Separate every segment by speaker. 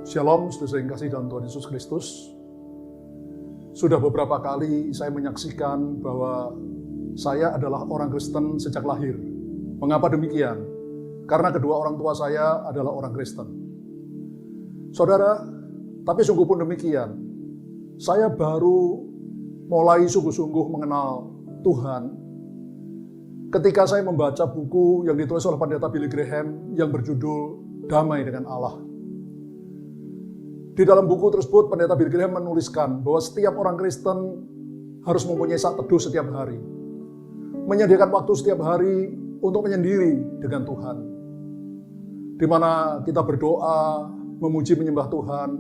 Speaker 1: Shalom, saudara yang kasih dalam Tuhan Yesus Kristus. Sudah beberapa kali saya menyaksikan bahwa saya adalah orang Kristen sejak lahir. Mengapa demikian? Karena kedua orang tua saya adalah orang Kristen. Saudara, tapi sungguh pun demikian, saya baru mulai sungguh-sungguh mengenal Tuhan ketika saya membaca buku yang ditulis oleh Pendeta Billy Graham yang berjudul Damai dengan Allah. Di dalam buku tersebut, Pendeta Billy Graham menuliskan bahwa setiap orang Kristen harus mempunyai saat teduh setiap hari. Menyediakan waktu setiap hari untuk menyendiri dengan Tuhan. Di mana kita berdoa, memuji menyembah Tuhan,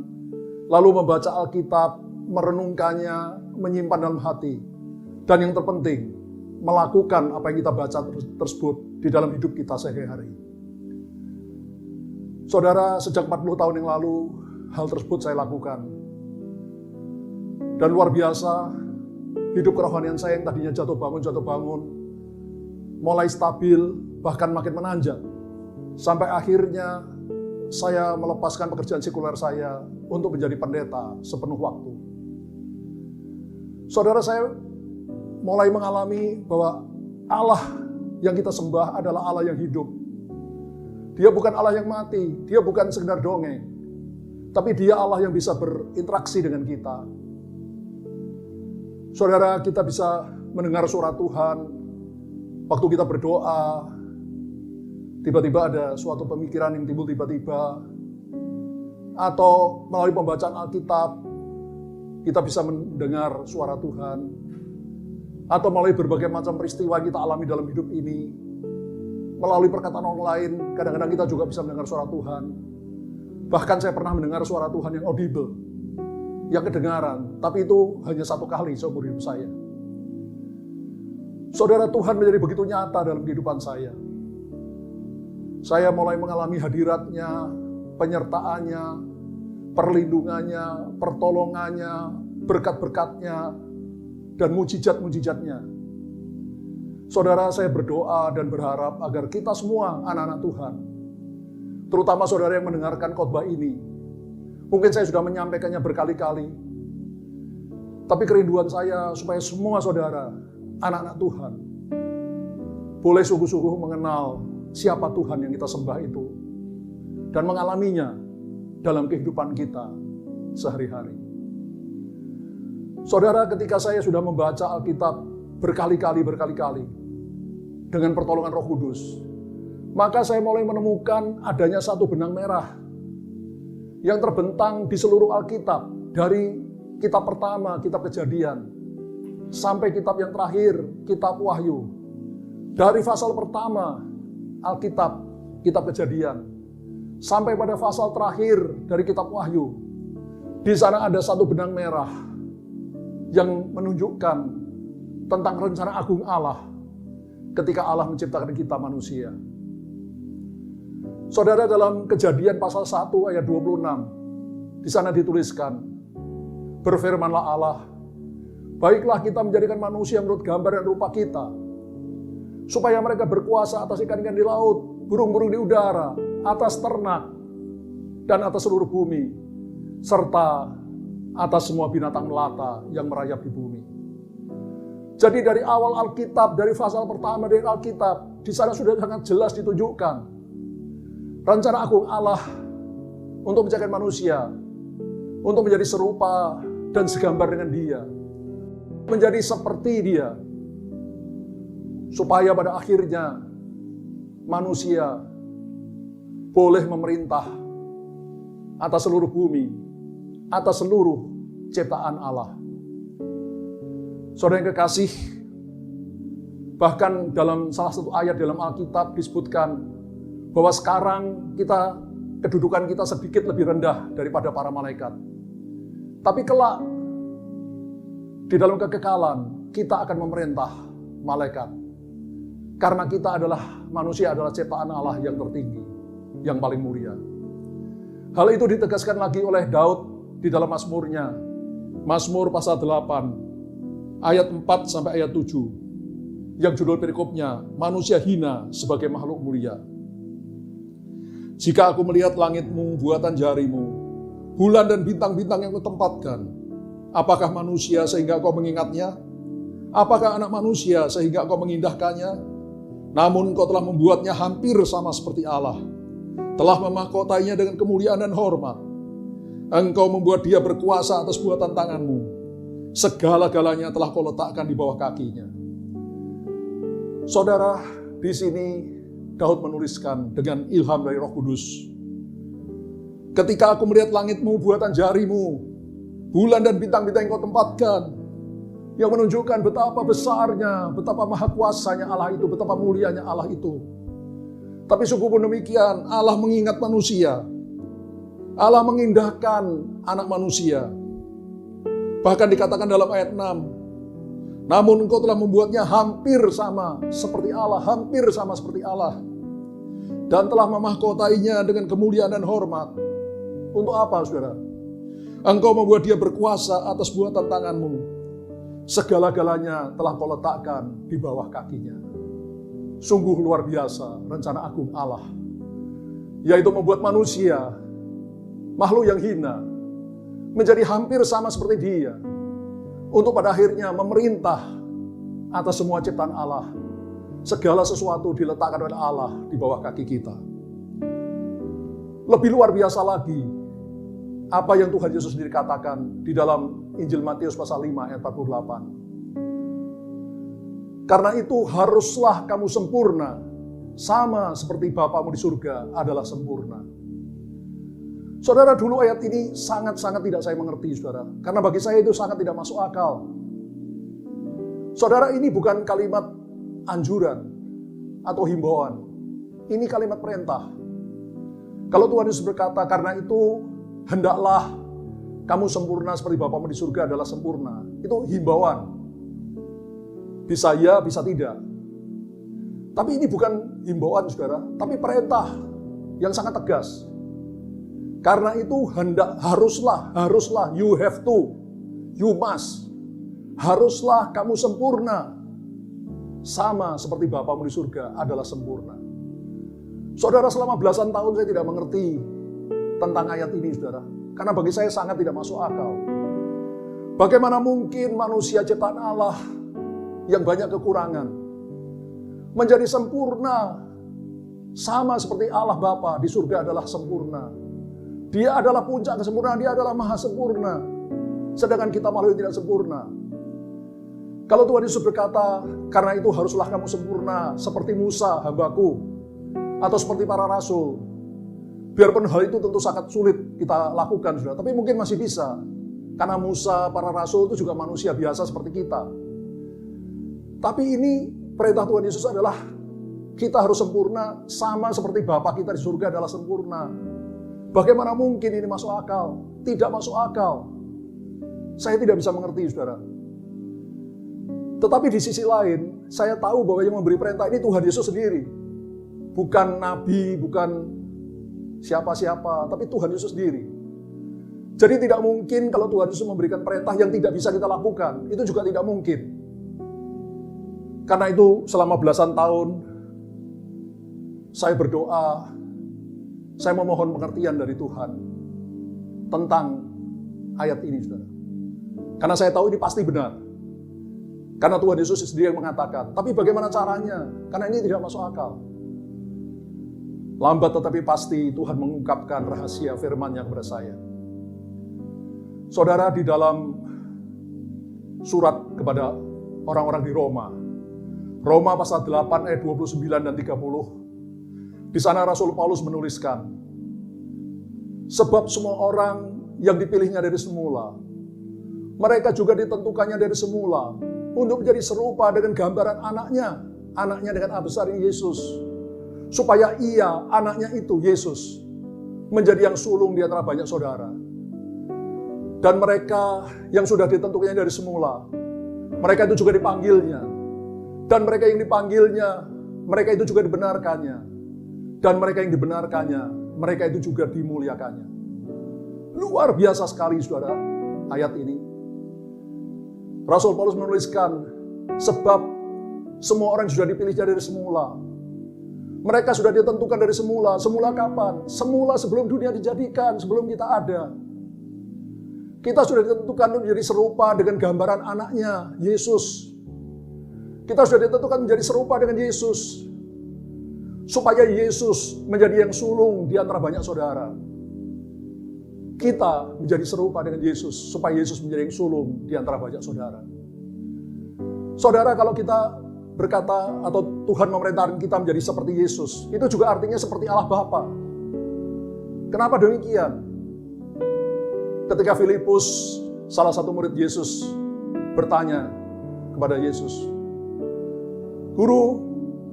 Speaker 1: lalu membaca Alkitab, merenungkannya, menyimpan dalam hati. Dan yang terpenting, melakukan apa yang kita baca tersebut di dalam hidup kita sehari-hari. Saudara, sejak 40 tahun yang lalu, hal tersebut saya lakukan. Dan luar biasa, hidup kerohanian saya yang tadinya jatuh bangun, mulai stabil, bahkan makin menanjak. Sampai akhirnya saya melepaskan pekerjaan sekuler saya untuk menjadi pendeta sepenuh waktu. Saudara, saya mulai mengalami bahwa Allah yang kita sembah adalah Allah yang hidup. Dia bukan Allah yang mati, dia bukan sekedar dongeng. Tapi dia Allah yang bisa berinteraksi dengan kita. Saudara, kita bisa mendengar suara Tuhan. Waktu kita berdoa, tiba-tiba ada suatu pemikiran yang timbul tiba-tiba. Atau melalui pembacaan Alkitab, kita bisa mendengar suara Tuhan. Atau melalui berbagai macam peristiwa yang kita alami dalam hidup ini. Melalui perkataan orang lain, kadang-kadang kita juga bisa mendengar suara Tuhan. Bahkan saya pernah mendengar suara Tuhan yang audible, yang kedengaran, tapi itu hanya satu kali seumur hidup saya. Saudara, Tuhan menjadi begitu nyata dalam kehidupan saya. Saya mulai mengalami hadiratnya, penyertaannya, perlindungannya, pertolongannya, berkat-berkatnya, dan mujizat-mujizatnya. Saudara, saya berdoa dan berharap agar kita semua anak-anak Tuhan, terutama saudara yang mendengarkan khotbah ini. Mungkin saya sudah menyampaikannya berkali-kali. Tapi kerinduan saya supaya semua saudara, anak-anak Tuhan, boleh sungguh-sungguh mengenal siapa Tuhan yang kita sembah itu. Dan mengalaminya dalam kehidupan kita sehari-hari. Saudara, ketika saya sudah membaca Alkitab berkali-kali, dengan pertolongan Roh Kudus, maka saya mulai menemukan adanya satu benang merah yang terbentang di seluruh Alkitab. Dari kitab pertama, kitab Kejadian, sampai kitab yang terakhir, kitab Wahyu. Dari pasal pertama Alkitab, kitab Kejadian, sampai pada pasal terakhir dari kitab Wahyu. Di sana ada satu benang merah yang menunjukkan tentang rencana agung Allah ketika Allah menciptakan kita manusia. Saudara, dalam Kejadian pasal 1 ayat 26, di sana dituliskan, berfirmanlah Allah, baiklah kita menjadikan manusia menurut gambar dan rupa kita, supaya mereka berkuasa atas ikan-ikan di laut, burung-burung di udara, atas ternak, dan atas seluruh bumi, serta atas semua binatang melata yang merayap di bumi. Jadi dari awal Alkitab, dari pasal pertama dari Alkitab, di sana sudah sangat jelas ditunjukkan rencana agung Allah untuk menjadikan manusia, untuk menjadi serupa dan segambar dengan Dia, menjadi seperti Dia, supaya pada akhirnya manusia boleh memerintah atas seluruh bumi, atas seluruh ciptaan Allah. Saudara yang kekasih, bahkan dalam salah satu ayat dalam Alkitab disebutkan bahwa sekarang kedudukan kita sedikit lebih rendah daripada para malaikat. Tapi kelak, di dalam kekekalan, kita akan memerintah malaikat. Karena kita adalah manusia, adalah ciptaan Allah yang tertinggi, yang paling mulia. Hal itu ditegaskan lagi oleh Daud di dalam Mazmurnya. Mazmur pasal 8, ayat 4 sampai ayat 7. Yang judul perikopnya, manusia hina sebagai makhluk mulia. Jika aku melihat langitmu, buatan jarimu, bulan dan bintang-bintang yang kau tempatkan. Apakah manusia sehingga kau mengingatnya? Apakah anak manusia sehingga kau mengindahkannya? Namun kau telah membuatnya hampir sama seperti Allah, telah memahkotainya dengan kemuliaan dan hormat. Engkau membuat dia berkuasa atas buatan tanganmu. Segala-galanya telah kau letakkan di bawah kakinya. Saudara, di sini Daud menuliskan dengan ilham dari Roh Kudus. Ketika aku melihat langitmu, buatan jarimu, bulan dan bintang-bintang yang kau tempatkan, yang menunjukkan betapa besarnya, betapa maha kuasanya Allah itu, betapa mulianya Allah itu. Tapi sungguh pun demikian, Allah mengingat manusia. Allah mengindahkan anak manusia. Bahkan dikatakan dalam ayat 6, namun engkau telah membuatnya hampir sama seperti Allah, hampir sama seperti Allah. Dan telah memahkotainya dengan kemuliaan dan hormat. Untuk apa, saudara? Engkau membuat dia berkuasa atas buatan tanganmu. Segala-galanya telah kau letakkan di bawah kakinya. Sungguh luar biasa rencana agung Allah, yaitu membuat manusia, makhluk yang hina, menjadi hampir sama seperti dia, untuk pada akhirnya memerintah atas semua ciptaan Allah. Segala sesuatu diletakkan oleh Allah di bawah kaki kita. Lebih luar biasa lagi, apa yang Tuhan Yesus sendiri katakan di dalam Injil Matius pasal 5 ayat 48. Karena itu haruslah kamu sempurna, sama seperti Bapamu di surga adalah sempurna. Saudara, dulu ayat ini sangat-sangat tidak saya mengerti, saudara. Karena bagi saya itu sangat tidak masuk akal. Saudara, ini bukan kalimat anjuran atau himbauan. Ini kalimat perintah. Kalau Tuhan Yesus berkata, karena itu hendaklah kamu sempurna seperti Bapamu di surga adalah sempurna. Itu himbauan. Bisa ya, bisa tidak. Tapi ini bukan himbauan, saudara. Tapi perintah yang sangat tegas. Karena itu haruslah, you have to, you must. Haruslah kamu sempurna. Sama seperti Bapamu di surga adalah sempurna. Saudara, selama belasan tahun saya tidak mengerti tentang ayat ini, saudara. Karena bagi saya sangat tidak masuk akal. Bagaimana mungkin manusia ciptaan Allah yang banyak kekurangan menjadi sempurna, sama seperti Allah Bapa di surga adalah sempurna. Dia adalah puncak kesempurnaan, dia adalah maha sempurna. Sedangkan kita makhluk yang tidak sempurna. Kalau Tuhan Yesus berkata, karena itu haruslah kamu sempurna seperti Musa hambaku, atau seperti para rasul. Biarpun hal itu tentu sangat sulit kita lakukan, saudara, tapi mungkin masih bisa. Karena Musa, para rasul itu juga manusia biasa seperti kita. Tapi ini perintah Tuhan Yesus adalah kita harus sempurna sama seperti Bapa kita di surga adalah sempurna. Bagaimana mungkin ini masuk akal? Tidak masuk akal. Saya tidak bisa mengerti, saudara. Tetapi di sisi lain, saya tahu bahwa yang memberi perintah ini Tuhan Yesus sendiri. Bukan nabi, bukan siapa-siapa, tapi Tuhan Yesus sendiri. Jadi tidak mungkin kalau Tuhan Yesus memberikan perintah yang tidak bisa kita lakukan. Itu juga tidak mungkin. Karena itu selama belasan tahun saya berdoa, saya memohon pengertian dari Tuhan tentang ayat ini, saudara. Karena saya tahu ini pasti benar. Karena Tuhan Yesus sendiri yang mengatakan. Tapi bagaimana caranya? Karena ini tidak masuk akal. Lambat tetapi pasti Tuhan mengungkapkan rahasia firman-Nya kepada saya. Saudara, di dalam surat kepada orang-orang di Roma pasal 8 ayat 29 dan 30. Di sana Rasul Paulus menuliskan, sebab semua orang yang dipilihnya dari semula, mereka juga ditentukannya dari semula untuk menjadi serupa dengan gambaran anaknya dengan A besar Yesus, supaya ia, anaknya itu, Yesus, menjadi yang sulung di antara banyak saudara. Dan mereka yang sudah ditentukannya dari semula, mereka itu juga dipanggilnya. Dan mereka yang dipanggilnya, mereka itu juga dibenarkannya. Dan mereka yang dibenarkannya, mereka itu juga dimuliakannya. Luar biasa sekali, saudara, ayat ini. Rasul Paulus menuliskan, sebab semua orang sudah dipilihnya dari semula. Mereka sudah ditentukan dari semula. Semula kapan? Semula sebelum dunia dijadikan, sebelum kita ada. Kita sudah ditentukan menjadi serupa dengan gambaran anaknya, Yesus. Kita sudah ditentukan menjadi serupa dengan Yesus. Supaya Yesus menjadi yang sulung di antara banyak saudara. Kita menjadi serupa dengan Yesus, supaya Yesus menjadi yang sulung di antara banyak saudara. Saudara, kalau kita berkata atau Tuhan memerintahkan kita menjadi seperti Yesus, itu juga artinya seperti Allah Bapa. Kenapa demikian? Ketika Filipus, salah satu murid Yesus, bertanya kepada Yesus, "Guru,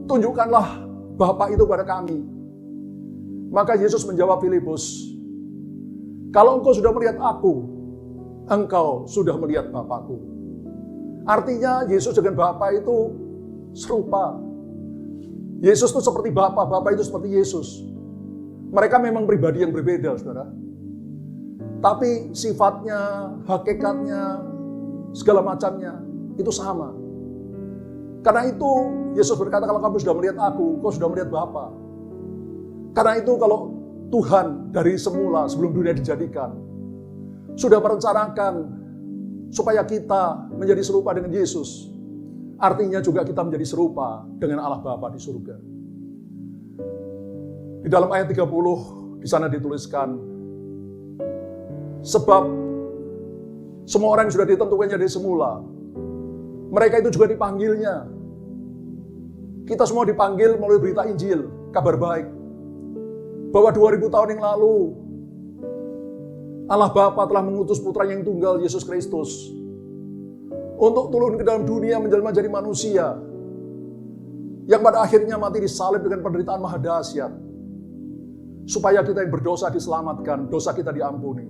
Speaker 1: tunjukkanlah Bapa itu pada kami." Maka Yesus menjawab Filipus, "Kalau engkau sudah melihat aku, engkau sudah melihat Bapakku." Artinya Yesus dengan Bapa itu serupa. Yesus itu seperti Bapa, Bapa itu seperti Yesus. Mereka memang pribadi yang berbeda, saudara. Tapi sifatnya, hakikatnya, segala macamnya itu sama. Karena itu Yesus berkata, kalau kamu sudah melihat aku, kau sudah melihat Bapa. Karena itu kalau Tuhan dari semula sebelum dunia dijadikan sudah merencanakan supaya kita menjadi serupa dengan Yesus, artinya juga kita menjadi serupa dengan Allah Bapa di surga. Di dalam ayat 30 di sana dituliskan, sebab semua orang yang sudah ditentukannya dari semula, mereka itu juga dipanggilnya. Kita semua dipanggil melalui berita Injil, kabar baik, bahwa 2000 tahun yang lalu Allah Bapa telah mengutus putranya yang tunggal, Yesus Kristus, untuk turun ke dalam dunia menjelma jadi manusia, yang pada akhirnya mati disalib dengan penderitaan maha dahsyat, supaya kita yang berdosa diselamatkan, dosa kita diampuni.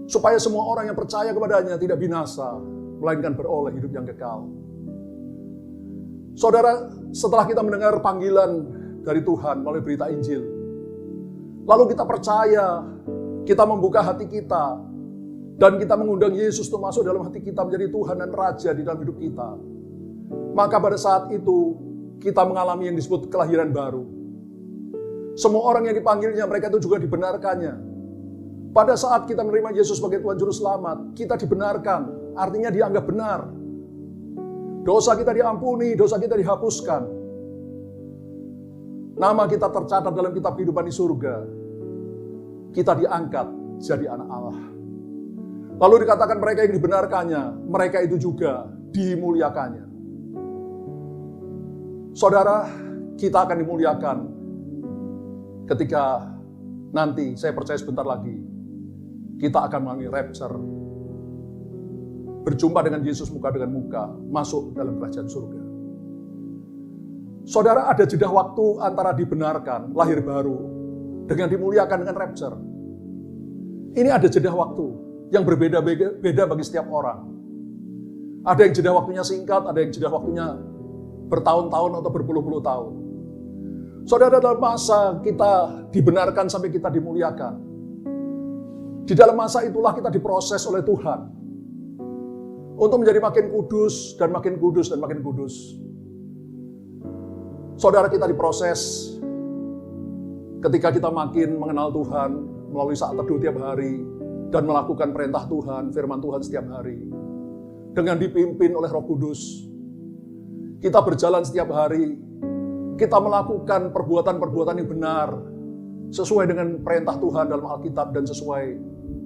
Speaker 1: Supaya semua orang yang percaya kepadanya tidak binasa, melainkan beroleh hidup yang kekal. Saudara, setelah kita mendengar panggilan dari Tuhan melalui berita Injil, lalu kita percaya, kita membuka hati kita, dan kita mengundang Yesus untuk masuk dalam hati kita menjadi Tuhan dan Raja di dalam hidup kita. Maka pada saat itu, kita mengalami yang disebut kelahiran baru. Semua orang yang dipanggilnya, mereka itu juga dibenarkannya. Pada saat kita menerima Yesus sebagai Tuhan Juru Selamat, kita dibenarkan, artinya dianggap benar. Dosa kita diampuni, dosa kita dihapuskan. Nama kita tercatat dalam kitab kehidupan di surga. Kita diangkat jadi anak Allah. Lalu dikatakan mereka yang dibenarkannya, mereka itu juga dimuliakannya. Saudara, kita akan dimuliakan ketika nanti, saya percaya sebentar lagi, kita akan mengalami rapture. Berjumpa dengan Yesus muka dengan muka, masuk dalam kerajaan surga. Saudara, ada jeda waktu antara dibenarkan, lahir baru, dengan dimuliakan dengan rapture. Ini ada jeda waktu yang berbeda-beda bagi setiap orang. Ada yang jeda waktunya singkat, ada yang jeda waktunya bertahun-tahun atau berpuluh-puluh tahun. Saudara, dalam masa kita dibenarkan sampai kita dimuliakan, di dalam masa itulah kita diproses oleh Tuhan untuk menjadi makin kudus dan makin kudus dan makin kudus. Saudara, kita diproses ketika kita makin mengenal Tuhan melalui saat teduh tiap hari dan melakukan perintah Tuhan, firman Tuhan setiap hari. Dengan dipimpin oleh Roh Kudus, kita berjalan setiap hari, kita melakukan perbuatan-perbuatan yang benar sesuai dengan perintah Tuhan dalam Alkitab dan sesuai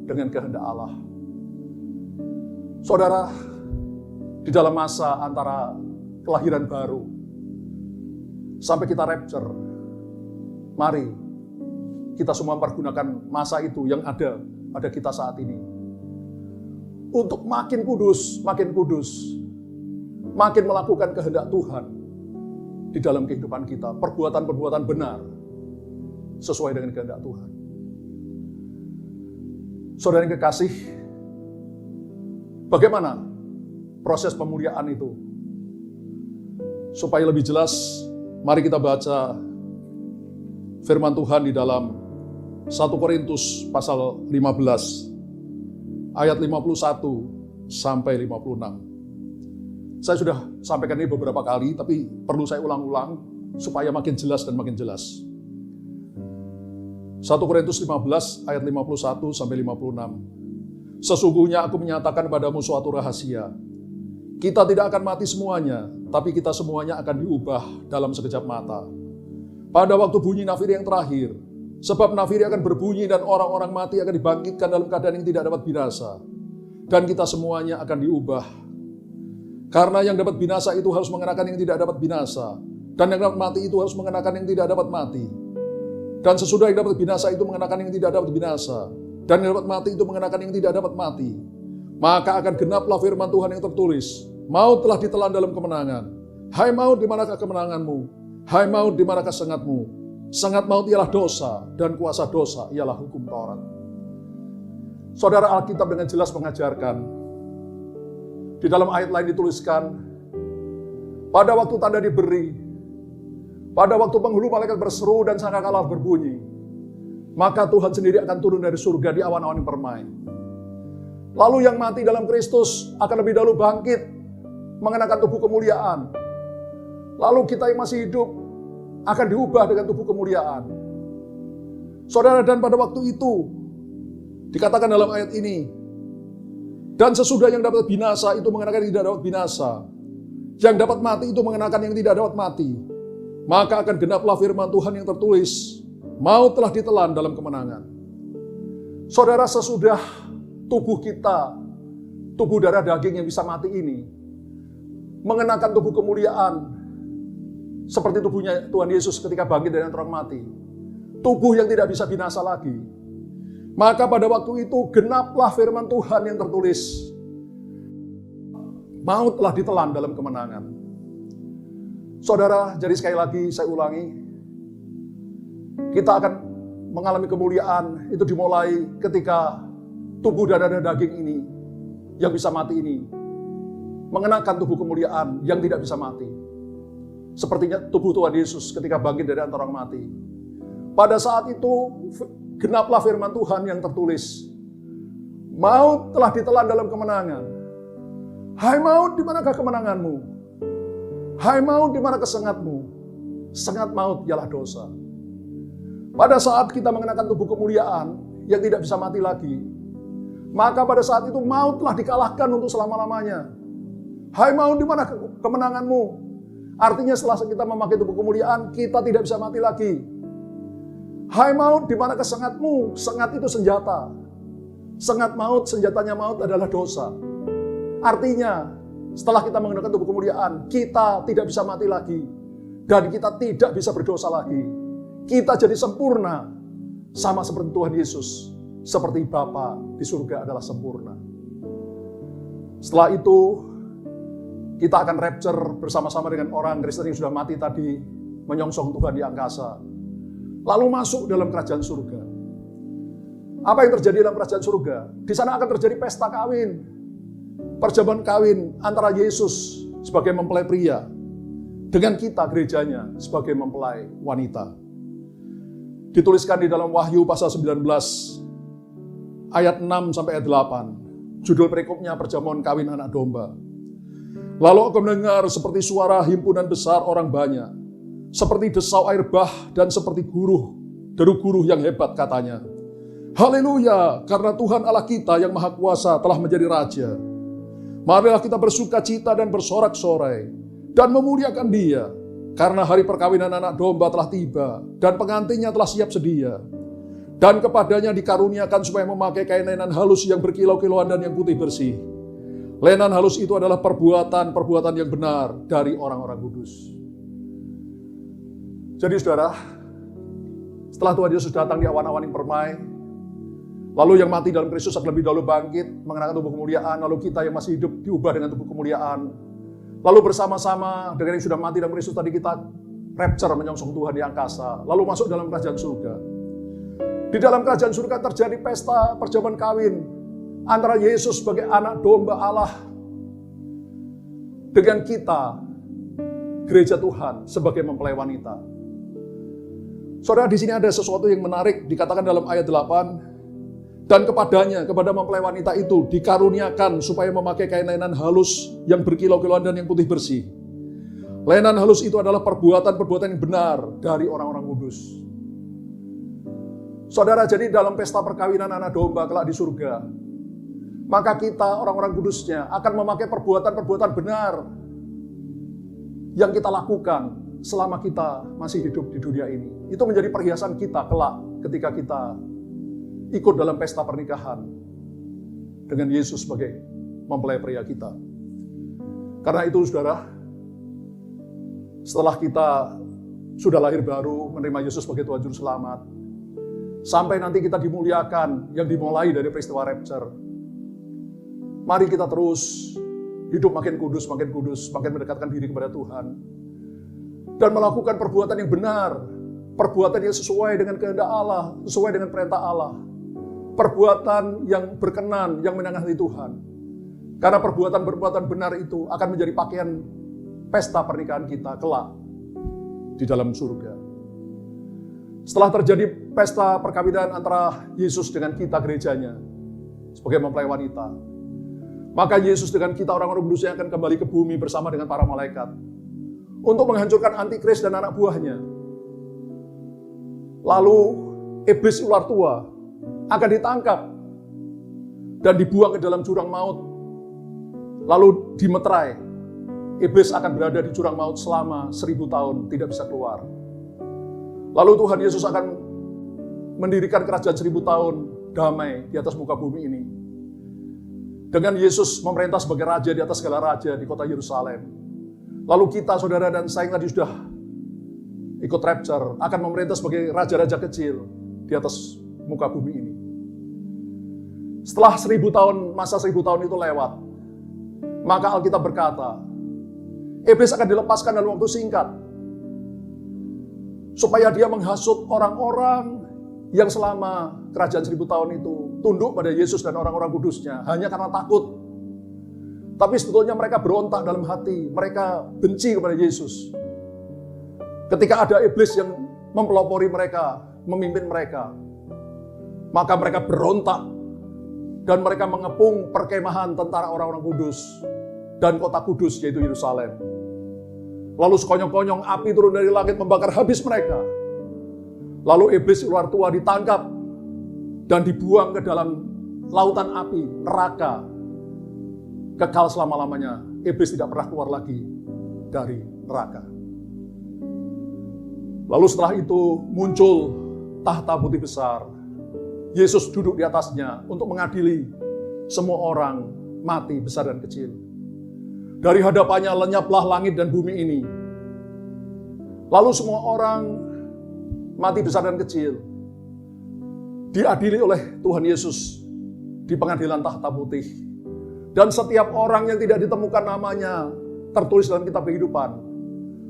Speaker 1: dengan kehendak Allah. Saudara, di dalam masa antara kelahiran baru sampai kita rapture, mari kita semua mempergunakan masa itu yang ada pada kita saat ini untuk makin kudus, makin melakukan kehendak Tuhan di dalam kehidupan kita, perbuatan-perbuatan benar sesuai dengan kehendak Tuhan. Saudara yang kekasih, bagaimana proses pemuliaan itu? Supaya lebih jelas, mari kita baca firman Tuhan di dalam 1 Korintus pasal 15, ayat 51 sampai 56. Saya sudah sampaikan ini beberapa kali, tapi perlu saya ulang-ulang supaya makin jelas dan makin jelas. 1 Korintus 15 ayat 51 sampai 56. Sesungguhnya aku menyatakan padamu suatu rahasia. Kita tidak akan mati semuanya, tapi kita semuanya akan diubah dalam sekejap mata. Pada waktu bunyi nafiri yang terakhir, sebab nafiri akan berbunyi dan orang-orang mati akan dibangkitkan dalam keadaan yang tidak dapat binasa. Dan kita semuanya akan diubah. Karena yang dapat binasa itu harus mengenakan yang tidak dapat binasa. Dan yang dapat mati itu harus mengenakan yang tidak dapat mati. Dan sesudah yang dapat binasa itu mengenakan yang tidak dapat binasa. Dan yang dapat mati itu mengenakan yang tidak dapat mati. Maka akan genaplah firman Tuhan yang tertulis. Maut telah ditelan dalam kemenangan. Hai maut, di manakah kemenanganmu? Hai maut, di manakah sengatmu? Sengat maut ialah dosa, dan kuasa dosa ialah hukum Taurat. Saudara, Alkitab dengan jelas mengajarkan. Di dalam ayat lain dituliskan, pada waktu tanda diberi, pada waktu penghulu malaikat berseru dan sangkakala berbunyi, maka Tuhan sendiri akan turun dari surga di awan-awan yang permai. Lalu yang mati dalam Kristus akan lebih dahulu bangkit, mengenakan tubuh kemuliaan. Lalu kita yang masih hidup akan diubah dengan tubuh kemuliaan. Saudara, dan pada waktu itu, dikatakan dalam ayat ini, dan sesudah yang dapat binasa itu mengenakan yang tidak dapat binasa, yang dapat mati itu mengenakan yang tidak dapat mati, maka akan genaplah firman Tuhan yang tertulis, maut telah ditelan dalam kemenangan. Saudara, sesudah tubuh kita, tubuh darah daging yang bisa mati ini, mengenakan tubuh kemuliaan, seperti tubuhnya Tuhan Yesus ketika bangkit dari antara orang mati, tubuh yang tidak bisa binasa lagi, maka pada waktu itu genaplah firman Tuhan yang tertulis, maut telah ditelan dalam kemenangan. Saudara, jadi sekali lagi saya ulangi, kita akan mengalami kemuliaan itu dimulai ketika tubuh darah dan daging ini yang bisa mati ini mengenakan tubuh kemuliaan yang tidak bisa mati. Sepertinya tubuh Tuhan Yesus ketika bangkit dari antara orang mati. Pada saat itu genaplah firman Tuhan yang tertulis, maut telah ditelan dalam kemenangan. Hai maut, di manakah kemenanganmu? Hai maut, di manakah sengatmu? Sengat maut ialah dosa. Pada saat kita mengenakan tubuh kemuliaan yang tidak bisa mati lagi, maka pada saat itu maut telah dikalahkan untuk selama-lamanya. Hai maut, di mana kemenanganmu? Artinya setelah kita memakai tubuh kemuliaan, kita tidak bisa mati lagi. Hai maut, di mana kesengatmu? Sengat itu senjata. Sengat maut, senjatanya maut adalah dosa. Artinya, setelah kita menggunakan tubuh kemuliaan, kita tidak bisa mati lagi. Dan kita tidak bisa berdosa lagi. Kita jadi sempurna. Sama seperti Tuhan Yesus. Seperti Bapa di surga adalah sempurna. Setelah itu, kita akan rapture bersama-sama dengan orang Kristen yang sudah mati tadi, menyongsong Tuhan di angkasa. Lalu masuk dalam kerajaan surga. Apa yang terjadi dalam kerajaan surga? Di sana akan terjadi pesta kawin. Perjamuan kawin antara Yesus sebagai mempelai pria dengan kita gerejanya sebagai mempelai wanita. Dituliskan di dalam Wahyu pasal 19 ayat 6 sampai ayat 8. Judul perikopnya perjamuan kawin anak domba. Lalu aku mendengar seperti suara himpunan besar orang banyak, seperti desau air bah dan seperti deru guruh yang hebat katanya. Haleluya, karena Tuhan Allah kita yang Maha Kuasa telah menjadi Raja. Marilah kita bersuka cita dan bersorak-sorai dan memuliakan Dia, karena hari perkawinan anak domba telah tiba dan pengantinnya telah siap sedia. Dan kepadanya dikaruniakan supaya memakai kain lenan halus yang berkilau-kilauan dan yang putih bersih. Lenan halus itu adalah perbuatan yang benar dari orang-orang kudus. Jadi saudara, setelah Tuhan Yesus datang di awan-awan yang permai, lalu yang mati dalam Kristus akan lebih dahulu bangkit, mengenakan tubuh kemuliaan, lalu kita yang masih hidup diubah dengan tubuh kemuliaan. Lalu bersama-sama dengan yang sudah mati dalam Kristus tadi kita rapture menyongsong Tuhan di angkasa, lalu masuk dalam kerajaan surga. Di dalam kerajaan surga terjadi pesta perjamuan kawin antara Yesus sebagai anak domba Allah dengan kita, gereja Tuhan, sebagai mempelai wanita. Saudara, di sini ada sesuatu yang menarik, dikatakan dalam ayat 8, dan kepadanya, kepada mempelai wanita itu, dikaruniakan supaya memakai kain lenan halus yang berkilau-kilauan dan yang putih bersih. Lenan halus itu adalah perbuatan-perbuatan yang benar dari orang-orang kudus. Saudara, jadi dalam pesta perkawinan anak domba kelak di surga, maka kita orang-orang kudusnya akan memakai perbuatan-perbuatan benar yang kita lakukan selama kita masih hidup di dunia ini. Itu menjadi perhiasan kita kelak ketika kita ikut dalam pesta pernikahan dengan Yesus sebagai mempelai pria kita. Karena itu saudara, setelah kita sudah lahir baru, menerima Yesus sebagai Tuhan Juru Selamat, sampai nanti kita dimuliakan yang dimulai dari peristiwa rapture, mari kita terus hidup makin kudus, makin mendekatkan diri kepada Tuhan, dan melakukan perbuatan yang benar, perbuatan yang sesuai dengan kehendak Allah, sesuai dengan perintah Allah, perbuatan yang berkenan, yang menyenangkan Tuhan. Karena perbuatan-perbuatan benar itu akan menjadi pakaian pesta pernikahan kita kelak di dalam surga. Setelah terjadi pesta perkawinan antara Yesus dengan kita gerejanya sebagai mempelai wanita, maka Yesus dengan kita orang-orang kudusnya akan kembali ke bumi bersama dengan para malaikat untuk menghancurkan antikris dan anak buahnya. Lalu iblis ular tua akan ditangkap dan dibuang ke dalam jurang maut. Lalu dimeterai. Iblis akan berada di jurang maut selama 1000 tahun, tidak bisa keluar. Lalu Tuhan Yesus akan mendirikan kerajaan 1000 tahun damai di atas muka bumi ini. Dengan Yesus memerintah sebagai raja di atas segala raja di kota Yerusalem. Lalu kita, saudara dan saya yang tadi sudah ikut rapture, akan memerintah sebagai raja-raja kecil di atas muka bumi ini. Setelah 1000 tahun, masa 1000 tahun itu lewat, maka Alkitab berkata, iblis akan dilepaskan dalam waktu singkat, supaya dia menghasut orang-orang yang selama kerajaan 1000 tahun itu tunduk pada Yesus dan orang-orang kudusnya, hanya karena takut. Tapi sebetulnya mereka berontak dalam hati, mereka benci kepada Yesus. Ketika ada iblis yang mempelopori mereka, memimpin mereka, maka mereka berontak dan mereka mengepung perkemahan tentara orang-orang kudus dan kota kudus, yaitu Yerusalem. Lalu sekonyong-konyong api turun dari langit membakar habis mereka. Lalu iblis ular tua ditangkap dan dibuang ke dalam lautan api, neraka, kekal selama-lamanya. Iblis tidak pernah keluar lagi dari neraka. Lalu setelah itu muncul tahta putih besar. Yesus duduk di atasnya untuk mengadili semua orang, mati, besar dan kecil. Dari hadapannya lenyaplah langit dan bumi ini. Lalu semua orang, mati, besar dan kecil, diadili oleh Tuhan Yesus di pengadilan tahta putih. Dan setiap orang yang tidak ditemukan namanya tertulis dalam kitab kehidupan,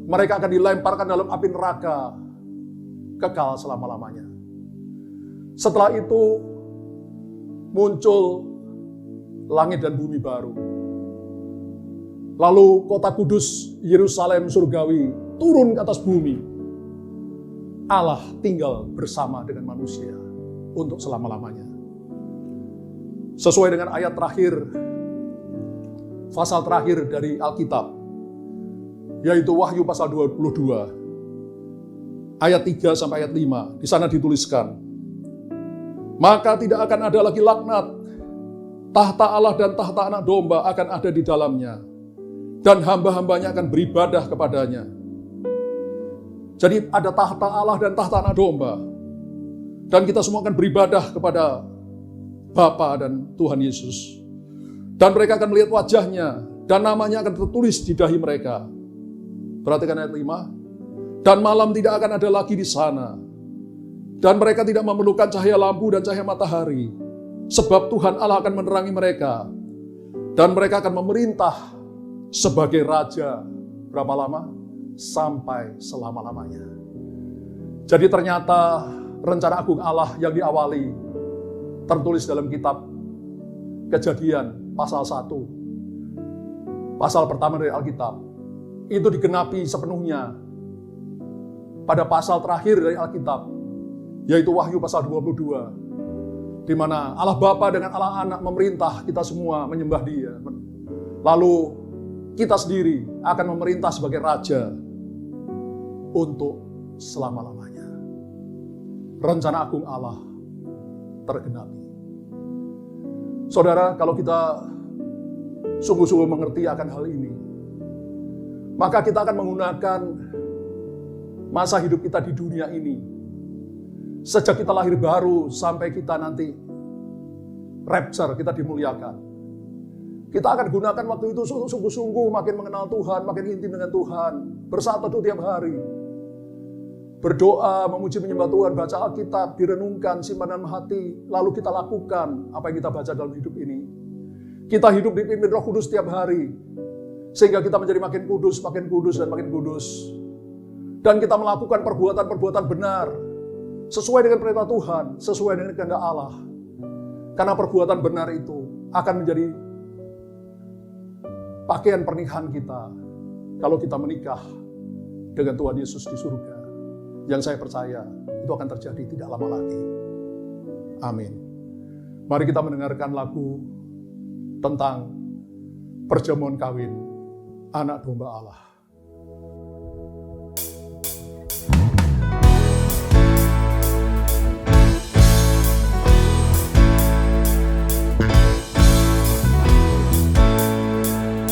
Speaker 1: mereka akan dilemparkan dalam api neraka, kekal selama-lamanya. Setelah itu muncul langit dan bumi baru. Lalu kota kudus Yerusalem surgawi turun ke atas bumi. Allah tinggal bersama dengan manusia untuk selama-lamanya. Sesuai dengan ayat terakhir, pasal terakhir dari Alkitab, yaitu Wahyu pasal 22, ayat 3 sampai ayat 5. Di sana dituliskan, maka tidak akan ada lagi laknat, tahta Allah dan tahta anak domba akan ada di dalamnya, dan hamba-hambanya akan beribadah kepadanya. Jadi ada tahta Allah dan tahta anak domba, dan kita semua akan beribadah kepada Bapa dan Tuhan Yesus. Dan mereka akan melihat wajahnya, dan namanya akan tertulis di dahi mereka. Perhatikan ayat 5. Dan malam tidak akan ada lagi di sana. Dan mereka tidak memerlukan cahaya lampu dan cahaya matahari. Sebab Tuhan Allah akan menerangi mereka. Dan mereka akan memerintah sebagai raja. Berapa lama? Sampai selama-lamanya. Jadi ternyata rencana agung Allah yang diawali tertulis dalam kitab Kejadian pasal 1. Pasal pertama dari Alkitab. Itu digenapi sepenuhnya pada pasal terakhir dari Alkitab, yaitu Wahyu pasal 22, di mana Allah Bapa dengan Allah Anak memerintah kita semua menyembah Dia. Lalu kita sendiri akan memerintah sebagai raja untuk selama-lamanya. Rencana agung Allah tergenapi. Saudara, kalau kita sungguh-sungguh mengerti akan hal ini, maka kita akan menggunakan masa hidup kita di dunia ini, sejak kita lahir baru sampai kita nanti rapture, kita dimuliakan. Kita akan gunakan waktu itu sungguh-sungguh makin mengenal Tuhan, makin intim dengan Tuhan, bersatu tiap hari, berdoa, memuji menyembah Tuhan, baca Alkitab, direnungkan, simpan dalam hati, lalu kita lakukan apa yang kita baca dalam hidup ini. Kita hidup dipimpin Roh Kudus setiap hari, sehingga kita menjadi makin kudus, dan makin kudus. Dan kita melakukan perbuatan-perbuatan benar, sesuai dengan perintah Tuhan, sesuai dengan kehendak Allah. Karena perbuatan benar itu akan menjadi pakaian pernikahan kita kalau kita menikah dengan Tuhan Yesus di surga. Yang saya percaya itu akan terjadi tidak lama lagi. Amin. Mari kita mendengarkan lagu tentang perjamuan kawin anak domba Allah.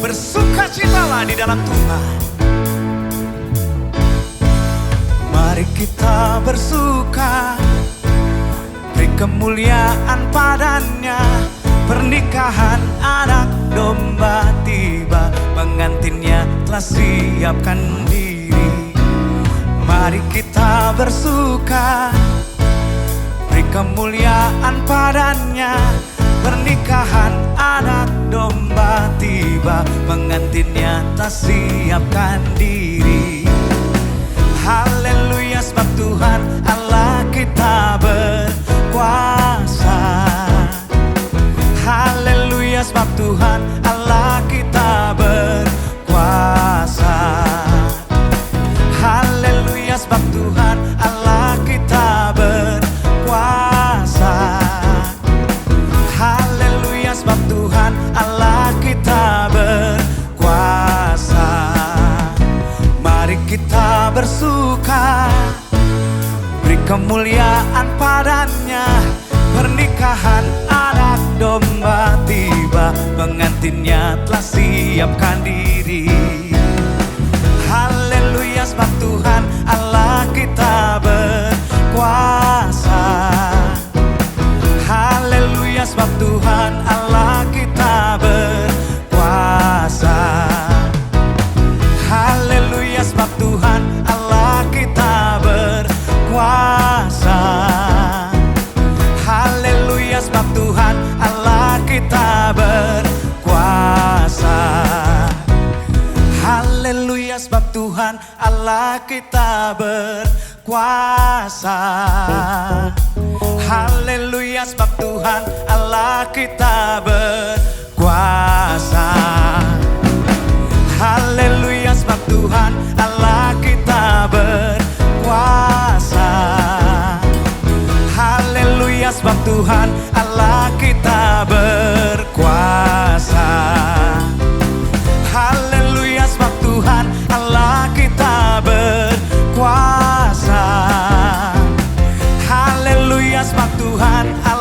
Speaker 2: Bersukacitalah di dalam Tuhan. Mari kita bersuka, beri kemuliaan padanya. Pernikahan anak domba tiba, pengantinnya telah siapkan diri. Mari kita bersuka, beri kemuliaan padanya. Pernikahan anak domba tiba, pengantinnya telah siapkan diri. Haleluya, sebab Tuhan Allah kita berkuasa. Haleluya, sebab Tuhan Allah kita berkuasa. Haleluya, sebab Tuhan Allah kita berkuasa. Haleluya, sebab Tuhan Allah kita berkuasa. Mari kita bersuka, beri kemuliaan padanya. Pernikahan anak domba tiba, pengantinnya telah siapkan diri. Haleluya, sebab Tuhan Allah kita berkuasa. Haleluya, sebab Tuhan Allah kita berkuasa. Haleluya, sebab Tuhan Allah kita berkuasa. Haleluya, sebab Tuhan Allah kita berkuasa. Haleluya, sebab Tuhan Allah kita berkuasa. Haleluya, sebab Tuhan Allah kita berkuasa. Haleluya, sebab Tuhan Allah kita berkuasa. Haleluya, sebab Tuhan Allah kita berkuasa. Haleluya, sebab Tuhan Allah kita berkuasa. Haleluya, sebab Tuhan Allah